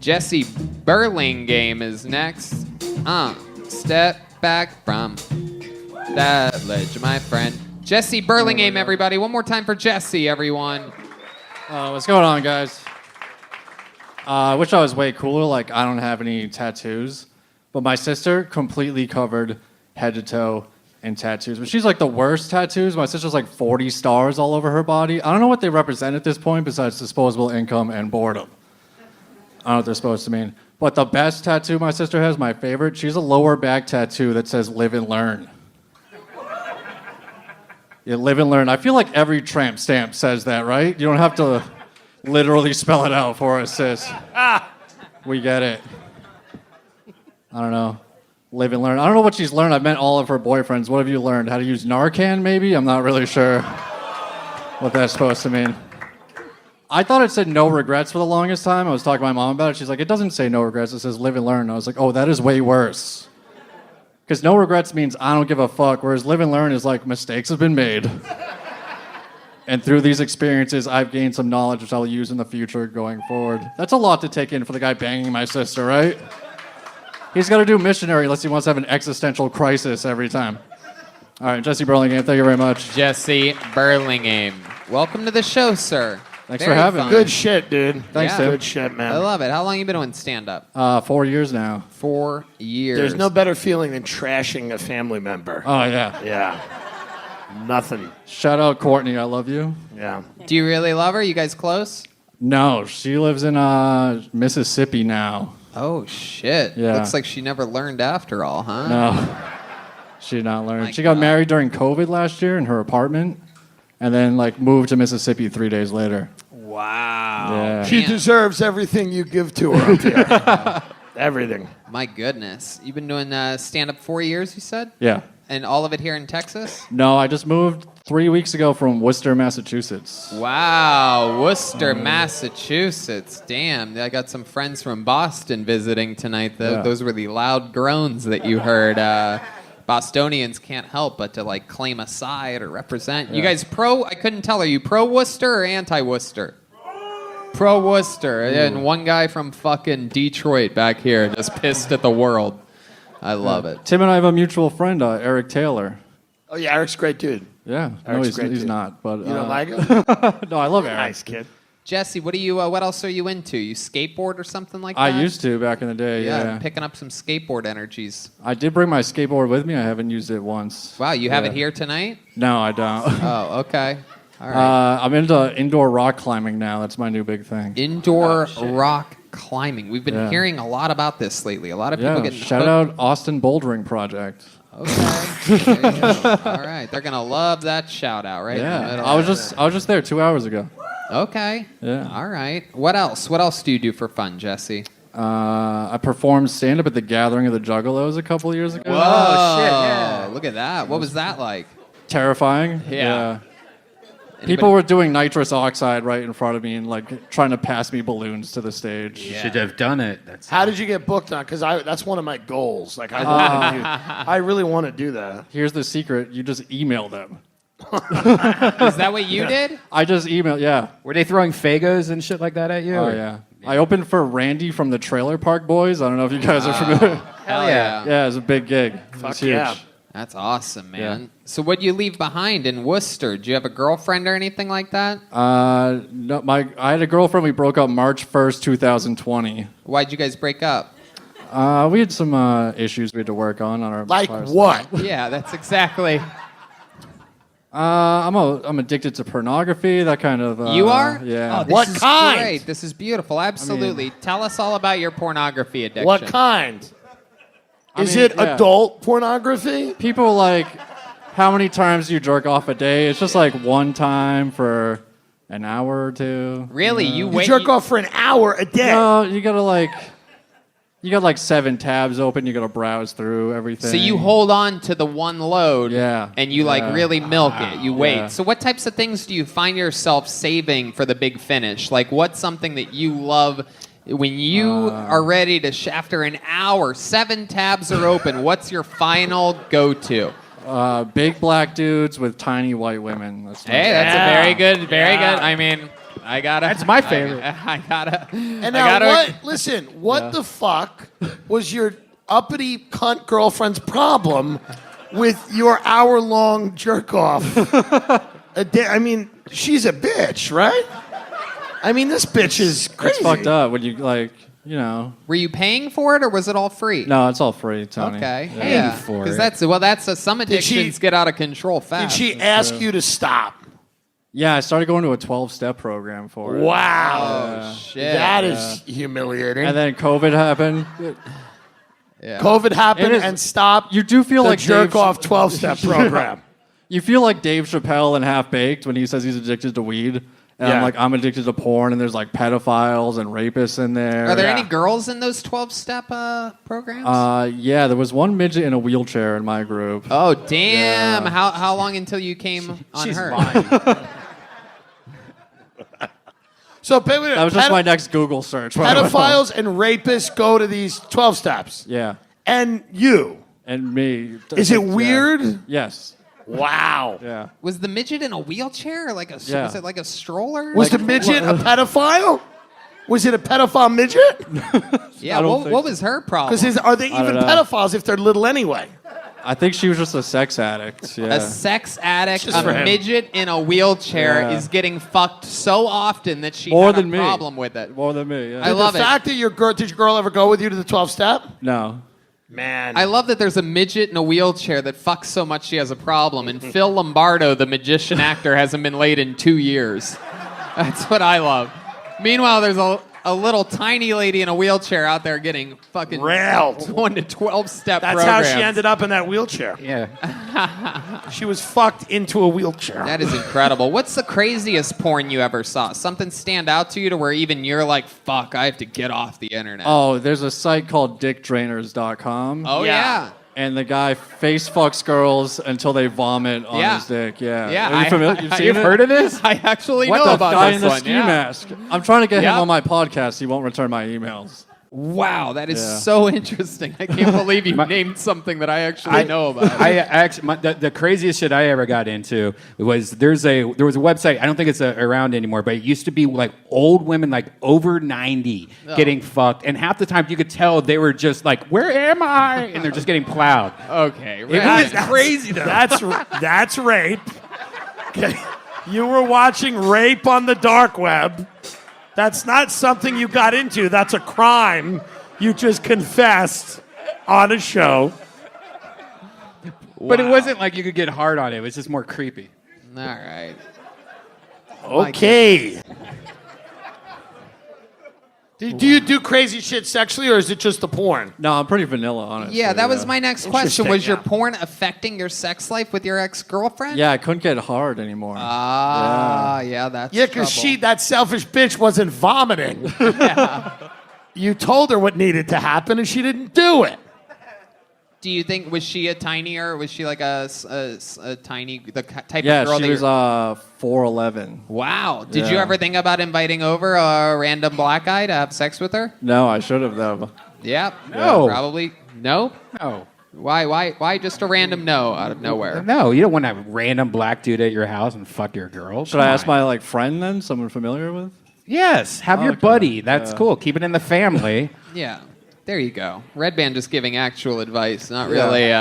Jesse Burlingame is next. Step back from that ledge, my friend. Jesse Burlingame, everybody. One more time for Jesse, everyone. What's going on, guys? I wish I was way cooler. Like, I don't have any tattoos. But my sister, completely covered head to toe in tattoos. But she's like the worst tattoos. My sister's like 40 stars all over her body. I don't know what they represent at this point besides disposable income and boredom. I don't know what they're supposed to mean. But the best tattoo my sister has, my favorite, she's a lower back tattoo that says live and learn. Yeah, live and learn. I feel like every tramp stamp says that, right? You don't have to literally spell it out for us, sis. We get it. I don't know. Live and learn. I don't know what she's learned. I've met all of her boyfriends. What have you learned? How to use Narcan, maybe? I'm not really sure what that's supposed to mean. I thought it said no regrets for the longest time. I was talking to my mom about it. She's like, it doesn't say no regrets. It says live and learn. I was like, oh, that is way worse. Because no regrets means I don't give a fuck, whereas live and learn is like mistakes have been made. And through these experiences, I've gained some knowledge which I'll use in the future going forward. That's a lot to take in for the guy banging my sister, right? He's got to do missionary unless he wants to have an existential crisis every time. All right, Jesse Burlingame, thank you very much. Jesse Burlingame. Welcome to the show, sir. Thanks for having me. Good shit, dude. Thanks, Tim. Good shit, man. I love it. How long have you been doing stand-up? 4 years now. 4 years. There's no better feeling than trashing a family member. Oh, yeah. Yeah. Nothing. Shout out Courtney, I love you. Yeah. Do you really love her? You guys close? No, she lives in Mississippi now. Oh, shit. Yeah. Looks like she never learned after all, huh? No, she did not learn. My She got God. married during COVID last year in her apartment, and then moved to Mississippi 3 days later. Wow. Yeah. She Man. deserves everything you give to her up here. Everything. My goodness. You've been doing stand-up 4 years, you said? Yeah. And all of it here in Texas? No, I just moved 3 weeks ago from Worcester, Massachusetts. Wow, Worcester, Massachusetts. Damn, I got some friends from Boston visiting tonight. Yeah. Those were the loud groans that you heard. Bostonians can't help but to claim a side or represent. You guys I couldn't tell, are you pro-Worcester or anti-Worcester? Pro-Worcester. And one guy from fucking Detroit back here just pissed at the world. I love it. Tim and I have a mutual friend, Eric Taylor. Oh, yeah, Eric's a great dude. Yeah. Eric's No, great he's dude. not. But You don't like him? No, I love Eric. Nice kid. Jesse, what else are you into? You skateboard or something like that? I used to back in the day, yeah. Picking up some skateboard energies. I did bring my skateboard with me. I haven't used it once. Wow, you have it here tonight? No, I don't. Oh, okay. All right. I'm into indoor rock climbing now. That's my new big thing. Indoor rock climbing. We've been Yeah. hearing a lot about this lately. A lot of people Yeah, getting shout out Austin Bouldering Project. Okay. There you go. All right. They're gonna love that shout out, right? in the Yeah, middle. I was just there 2 hours ago. Okay. Yeah. All right. What else? What else do you do for fun, Jesse? I performed stand-up at the Gathering of the Juggalos a couple years ago. Whoa, shit! Yeah. Look at that. What was that like? Terrifying. Yeah. People were doing nitrous oxide right in front of me and trying to pass me balloons to the stage. You should have done it. How did you get booked on? Because that's one of my goals. I really want to do that. Here's the secret: you just email them. Is that what you did? I just emailed. Yeah. Were they throwing Fagos and shit like that at you? Oh or- yeah. I opened for Randy from the Trailer Park Boys. I don't know if you guys are familiar. Hell yeah. Yeah, it was a big gig. It was huge. yeah. That's awesome, man. Yeah. So what'd you leave behind in Worcester? Do you have a girlfriend or anything like that? No, I had a girlfriend. We broke up March 1st, 2020. Why'd you guys break up? We had some issues we had to work on our. Like our what? Yeah, that's exactly. I'm addicted to pornography. That kind of. You are? Yeah. Oh, this What is kind? Great. This is beautiful. Absolutely. Tell us all about your pornography addiction. What kind? Is mean, it yeah. adult pornography? People how many times do you jerk off a day? It's just one time for an hour or two. Really? You jerk off for an hour a day? No, you gotta you got 7 tabs open. You gotta browse through everything. So you hold on to the one load, Yeah. and you Yeah. really milk it. You wait. Yeah. So what types of things do you find yourself saving for the big finish? What's something that you love when you are ready to after an hour, 7 tabs are open? What's your final go-to? Big black dudes with tiny white women. That's Hey, that's a very good. I mean, I gotta. That's my favorite. I gotta. And now, what the fuck was your uppity cunt girlfriend's problem with your hour-long jerk-off? I mean, she's a bitch, right? I mean, this bitch is crazy. It's fucked up when you, like, you know. Were you paying for it or was it all free? No, it's all free, Tony. Okay. Yeah. for Because it. some addictions get out of control Did fast. she ask you to stop? Yeah, I started going to a 12-step program for it. Wow. Oh, shit. That is humiliating. And then COVID happened. Yeah. COVID happened It is- and stopped You do feel the like jerk-off 12-step program. You feel like Dave Chappelle in Half Baked when he says he's addicted to weed. And Yeah. I'm like, I'm addicted to porn, and there's like pedophiles and rapists in there. Are there Yeah. any girls in those 12-step programs? Yeah, there was one midget in a wheelchair in my group. Oh, damn. Yeah. How long until you came on She's her? lying. So, That was just my next Google search. by the way. pedophiles and rapists go to these 12 steps. Yeah, And you. and me. Is it Yeah. weird? Yes. Wow. Yeah. Was the midget in a wheelchair? Like Yeah. Was it like a stroller? Was the midget a pedophile? Was it a pedophile midget? yeah. I don't What, think what so. was her problem? Because are they even don't know. pedophiles if they're little anyway? I think she was just a sex addict. Yeah. A sex addict, Just for a him. midget in a wheelchair Yeah. is getting fucked so often that she More had than a me. problem with it. More than me. Yeah. I love the it. fact that did your girl ever go with you to the 12 step? No. Man. I love that there's a midget in a wheelchair that fucks so much she has a problem, and Phil Lombardo, the magician actor, hasn't been laid in 2 years. That's what I love. Meanwhile, there's a little tiny lady in a wheelchair out there getting fucking Railed. 1 to 12-step That's programs. how she ended up in that wheelchair. Yeah. She was fucked into a wheelchair. That is incredible. What's the craziest porn you ever saw? Something stand out to you to where even you're like, fuck, I have to get off the internet. Oh, there's a site called dickdrainers.com. Oh, yeah. And the guy face fucks girls until they vomit on Yeah. his dick. Yeah. Yeah, Are you familiar? You've seen you've it? heard of this? I actually What know the about guy this in the one. ski yeah. mask? I'm trying to get Yeah. him on my podcast. He won't return my emails. Wow, that is Yeah. so interesting. I can't believe you named something that I actually know about. I actually the craziest shit I ever got into was there was a website. I don't think it's around anymore, but it used to be like old women like over 90 getting fucked, and half the time you could tell they were just like, "Where am I?" and they're just getting plowed. Okay, It was right. crazy though. That's rape. Okay. You were watching rape on the dark web. That's not something you got into. That's a crime you just confessed on a show. But it wasn't like you could get hard on it. It was just more creepy. All right. Okay. Do you do crazy shit sexually, or is it just the porn? No, I'm pretty vanilla, honestly. Yeah, that was my next question. Interesting, Was your yeah. porn affecting your sex life with your ex-girlfriend? Yeah, I couldn't get hard anymore. Yeah, that's Yeah, because trouble. that selfish bitch, wasn't vomiting. You told her what needed to happen, and she didn't do it. Do you think, was she a tinier? Was she like a tiny, the type Yeah, of girl she that was you're... 4'11". Wow. Did you Yeah. ever think about inviting over a random black guy to have sex with her? No, I should have though. Yeah. No. Probably. No? No. Why just a random no out of nowhere? No, you don't want a random black dude at your house and fuck your girl. Should I ask my friend then? Someone familiar with? Yes, have your Okay. buddy. That's cool. Keep it in the family. Yeah. There you go. Red Band just giving actual advice, not Yeah. really.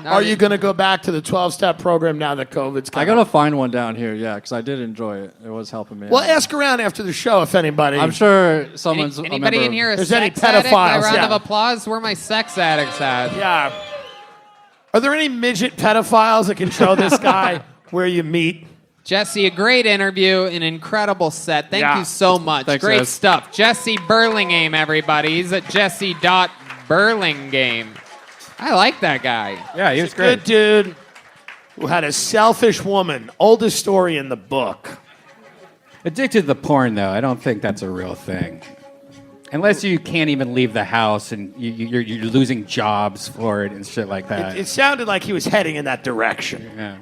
Are you going to go back to the 12-step program now that COVID's I coming? gotta find one down here, yeah, because I did enjoy it. It was helping me. Well, out. ask around after the show if anybody. I'm sure someone's. a Anybody member in here a There's any sex addict? A pedophiles, round yeah. of applause. Where are my sex addicts at? Yeah. Are there any midget pedophiles that can show this guy where you meet? Jesse, a great interview, an incredible set. Thank Yeah. you so much. Thanks, great guys. stuff. Jesse Burlingame, everybody. He's at jesse.burlingame. I like that guy. Yeah, he was Good dude who had a selfish woman. Oldest story in the book. Addicted to the porn, though, I don't think that's a real thing. Unless you can't even leave the house and you're losing jobs for it and shit like that. It sounded like he was heading in that direction. Yeah.